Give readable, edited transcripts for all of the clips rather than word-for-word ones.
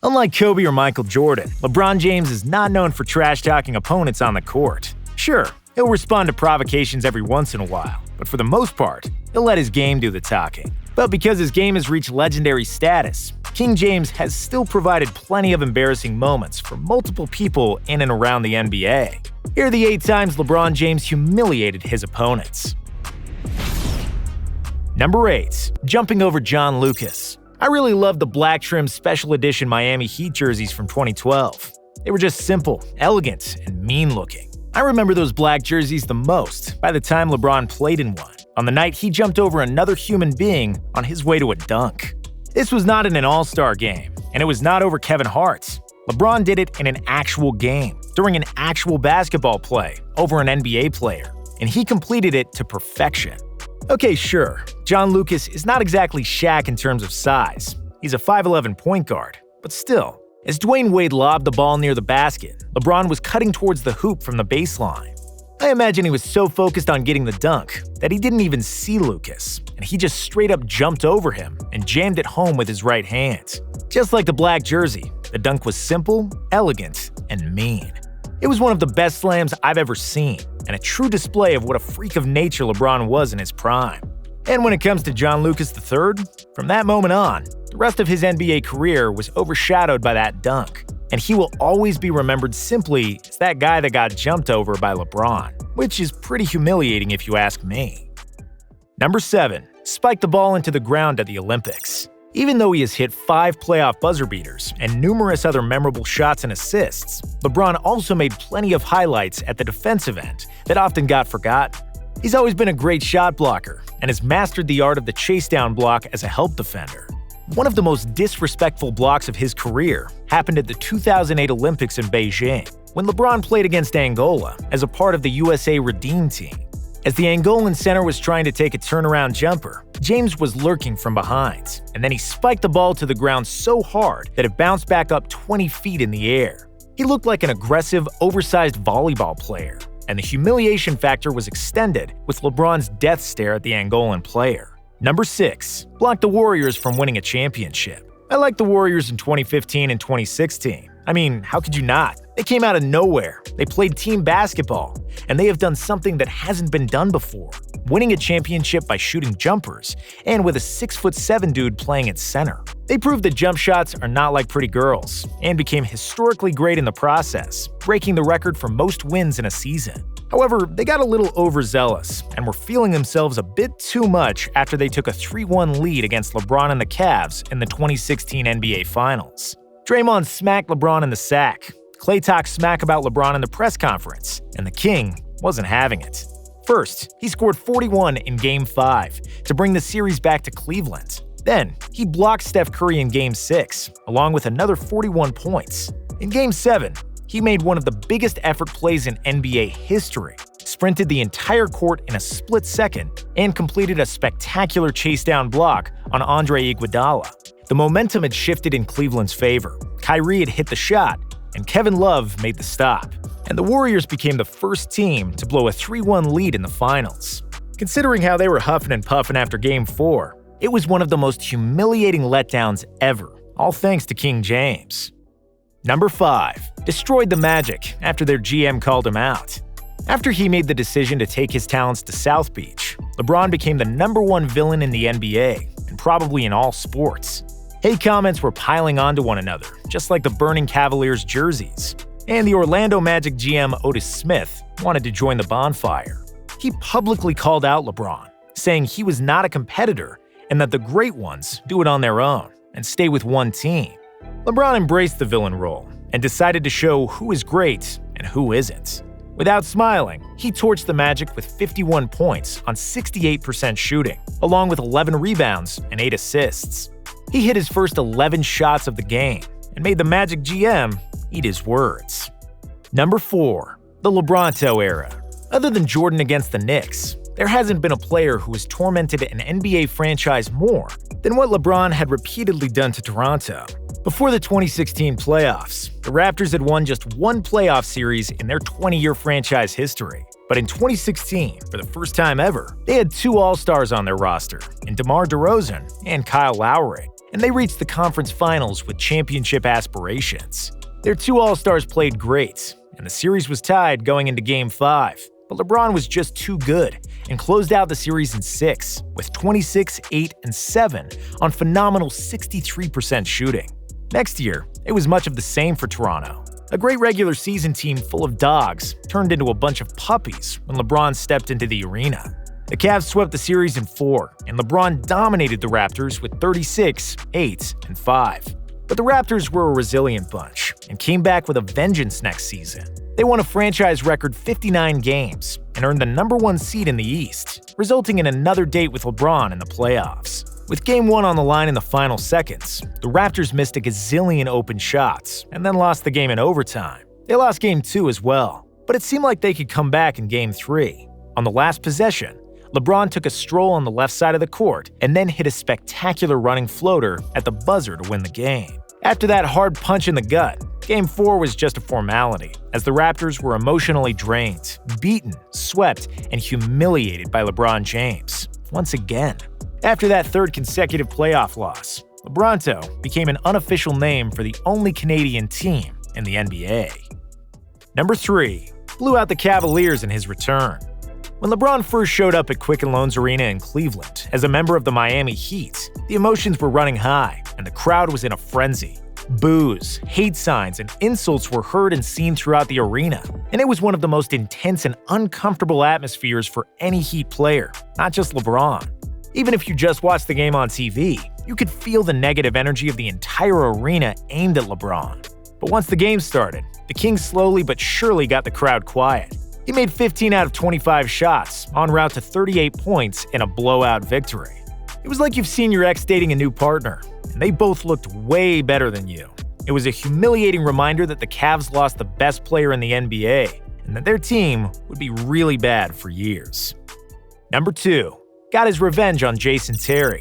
Unlike Kobe or Michael Jordan, LeBron James is not known for trash-talking opponents on the court. Sure, he'll respond to provocations every once in a while, but for the most part, he'll let his game do the talking. But because his game has reached legendary status, King James has still provided plenty of embarrassing moments for multiple people in and around the NBA. Here are the 8 times LeBron James humiliated his opponents. Number 8. Jumping over John Lucas. I really loved the black trim special edition Miami Heat jerseys from 2012. They were just simple, elegant, and mean-looking. I remember those black jerseys the most by the time LeBron played in one, on the night he jumped over another human being on his way to a dunk. This was not in an all-star game, and it was not over Kevin Hart. LeBron did it in an actual game, during an actual basketball play, over an NBA player, and he completed it to perfection. Okay, sure, John Lucas is not exactly Shaq in terms of size. He's a 5'11" point guard, but still. As Dwayne Wade lobbed the ball near the basket, LeBron was cutting towards the hoop from the baseline. I imagine he was so focused on getting the dunk that he didn't even see Lucas, and he just straight up jumped over him and jammed it home with his right hand. Just like the black jersey, the dunk was simple, elegant, and mean. It was one of the best slams I've ever seen, and a true display of what a freak of nature LeBron was in his prime. And when it comes to John Lucas III, from that moment on, the rest of his NBA career was overshadowed by that dunk, and he will always be remembered simply as that guy that got jumped over by LeBron, which is pretty humiliating if you ask me. Number 7. Spike the ball into the ground at the Olympics. Even though he has hit 5 playoff buzzer beaters and numerous other memorable shots and assists, LeBron also made plenty of highlights at the defensive end that often got forgotten. He's always been a great shot blocker and has mastered the art of the chase-down block as a help defender. One of the most disrespectful blocks of his career happened at the 2008 Olympics in Beijing, when LeBron played against Angola as a part of the USA Redeem team. As the Angolan center was trying to take a turnaround jumper, James was lurking from behind, and then he spiked the ball to the ground so hard that it bounced back up 20 feet in the air. He looked like an aggressive, oversized volleyball player, and the humiliation factor was extended with LeBron's death stare at the Angolan player. Number 6. Blocked the Warriors from winning a championship. I liked the Warriors in 2015 and 2016. I mean, how could you not? They came out of nowhere, they played team basketball, and they have done something that hasn't been done before, winning a championship by shooting jumpers, and with a 6'7" dude playing at center. They proved that jump shots are not like pretty girls, and became historically great in the process, breaking the record for most wins in a season. However, they got a little overzealous, and were feeling themselves a bit too much after they took a 3-1 lead against LeBron and the Cavs in the 2016 NBA Finals. Draymond smacked LeBron in the sack. Klay talked smack about LeBron in the press conference, and the King wasn't having it. First, he scored 41 in Game 5 to bring the series back to Cleveland. Then, he blocked Steph Curry in Game 6, along with another 41 points. In Game 7, he made one of the biggest effort plays in NBA history, sprinted the entire court in a split second, and completed a spectacular chase-down block on Andre Iguodala. The momentum had shifted in Cleveland's favor. Kyrie had hit the shot, and Kevin Love made the stop. And the Warriors became the first team to blow a 3-1 lead in the finals. Considering how they were huffing and puffing after Game 4, it was one of the most humiliating letdowns ever, all thanks to King James. Number 5. Destroyed the Magic after their GM called him out. After he made the decision to take his talents to South Beach, LeBron became the #1 villain in the NBA, and probably in all sports. Hate comments were piling onto one another, just like the burning Cavaliers jerseys. And the Orlando Magic GM Otis Smith wanted to join the bonfire. He publicly called out LeBron, saying he was not a competitor and that the great ones do it on their own and stay with one team. LeBron embraced the villain role and decided to show who is great and who isn't. Without smiling, he torched the Magic with 51 points on 68% shooting, along with 11 rebounds and 8 assists. He hit his first 11 shots of the game and made the Magic GM eat his words. Number 4. The LeBronto era. Other than Jordan against the Knicks, there hasn't been a player who has tormented an NBA franchise more than what LeBron had repeatedly done to Toronto. Before the 2016 playoffs, the Raptors had won just one playoff series in their 20-year franchise history. But in 2016, for the first time ever, they had 2 All-Stars on their roster, in DeMar DeRozan and Kyle Lowry. and they reached the conference finals with championship aspirations. Their two All-Stars played great, and the series was tied going into Game 5. But LeBron was just too good and closed out the series in 6 with 26, 8, and 7 on phenomenal 63% shooting. Next year, it was much of the same for Toronto. A great regular season team full of dogs turned into a bunch of puppies when LeBron stepped into the arena. The Cavs swept the series in 4, and LeBron dominated the Raptors with 36, 8, and 5. But the Raptors were a resilient bunch and came back with a vengeance next season. They won a franchise record 59 games and earned the #1 seed in the East, resulting in another date with LeBron in the playoffs. With Game 1 on the line in the final seconds, the Raptors missed a gazillion open shots and then lost the game in overtime. They lost Game 2 as well, but it seemed like they could come back in Game 3. On the last possession, LeBron took a stroll on the left side of the court and then hit a spectacular running floater at the buzzer to win the game. After that hard punch in the gut, Game 4 was just a formality, as the Raptors were emotionally drained, beaten, swept, and humiliated by LeBron James, once again. After that third consecutive playoff loss, LeBronto became an unofficial name for the only Canadian team in the NBA. Number 3. Blew out the Cavaliers in his return. When LeBron first showed up at Quicken Loans Arena in Cleveland as a member of the Miami Heat, the emotions were running high and the crowd was in a frenzy. Boos, hate signs, and insults were heard and seen throughout the arena, and it was one of the most intense and uncomfortable atmospheres for any Heat player, not just LeBron. Even if you just watched the game on TV, you could feel the negative energy of the entire arena aimed at LeBron. But once the game started, the King slowly but surely got the crowd quiet. He made 15 out of 25 shots, en route to 38 points in a blowout victory. It was like you've seen your ex dating a new partner, and they both looked way better than you. It was a humiliating reminder that the Cavs lost the best player in the NBA, and that their team would be really bad for years. Number 2. Got his revenge on Jason Terry.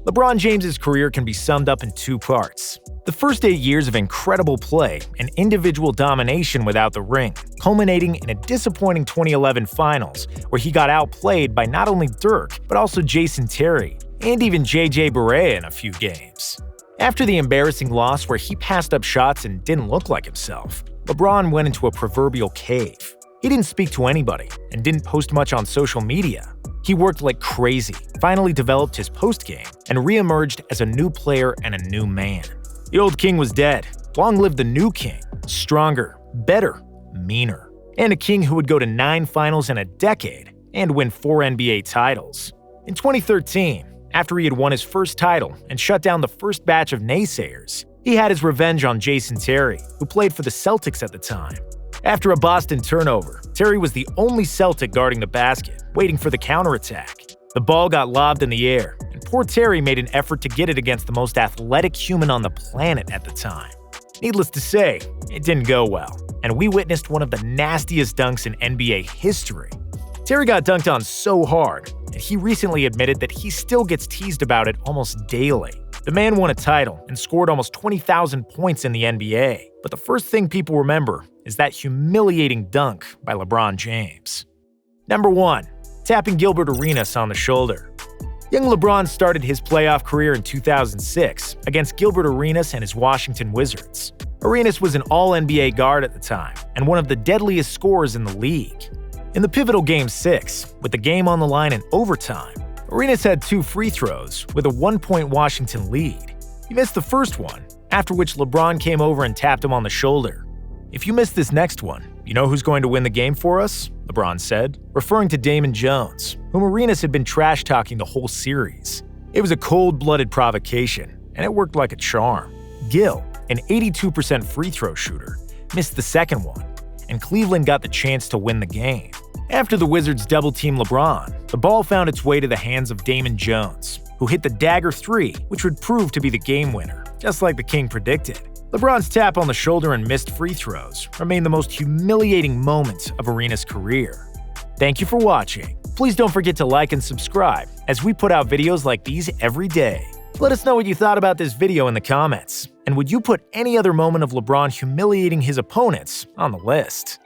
LeBron James' career can be summed up in 2 parts. The first 8 years of incredible play and individual domination without the ring, culminating in a disappointing 2011 Finals where he got outplayed by not only Dirk, but also Jason Terry, and even JJ Barea in a few games. After the embarrassing loss where he passed up shots and didn't look like himself, LeBron went into a proverbial cave. He didn't speak to anybody and didn't post much on social media. He worked like crazy, finally developed his post-game, and re-emerged as a new player and a new man. The old king was dead. Long live the new king. Stronger, better, meaner. And a king who would go to 9 finals in a decade and win 4 NBA titles. In 2013, after he had won his first title and shut down the first batch of naysayers, he had his revenge on Jason Terry, who played for the Celtics at the time. After a Boston turnover, Terry was the only Celtic guarding the basket, waiting for the counterattack. The ball got lobbed in the air, and poor Terry made an effort to get it against the most athletic human on the planet at the time. Needless to say, it didn't go well, and we witnessed one of the nastiest dunks in NBA history. Terry got dunked on so hard, and he recently admitted that he still gets teased about it almost daily. The man won a title and scored almost 20,000 points in the NBA, but the first thing people remember is that humiliating dunk by LeBron James. Number 1. Tapping Gilbert Arenas on the shoulder. Young LeBron started his playoff career in 2006 against Gilbert Arenas and his Washington Wizards. Arenas was an All-NBA guard at the time and one of the deadliest scorers in the league. In the pivotal Game 6, with the game on the line in overtime, Arenas had 2 free throws with a 1-point Washington lead. He missed the first one, after which LeBron came over and tapped him on the shoulder. "If you miss this next one, you know who's going to win the game for us?" LeBron said, referring to Damon Jones, whom Arenas had been trash-talking the whole series. It was a cold-blooded provocation, and it worked like a charm. Gil, an 82% free throw shooter, missed the second one, and Cleveland got the chance to win the game. After the Wizards double-teamed LeBron, the ball found its way to the hands of Damon Jones, who hit the dagger 3, which would prove to be the game winner, just like the King predicted. LeBron's tap on the shoulder and missed free throws remain the most humiliating moment of Arenas' career. Thank you for watching. Please don't forget to like and subscribe, as we put out videos like these every day. Let us know what you thought about this video in the comments, and would you put any other moment of LeBron humiliating his opponents on the list?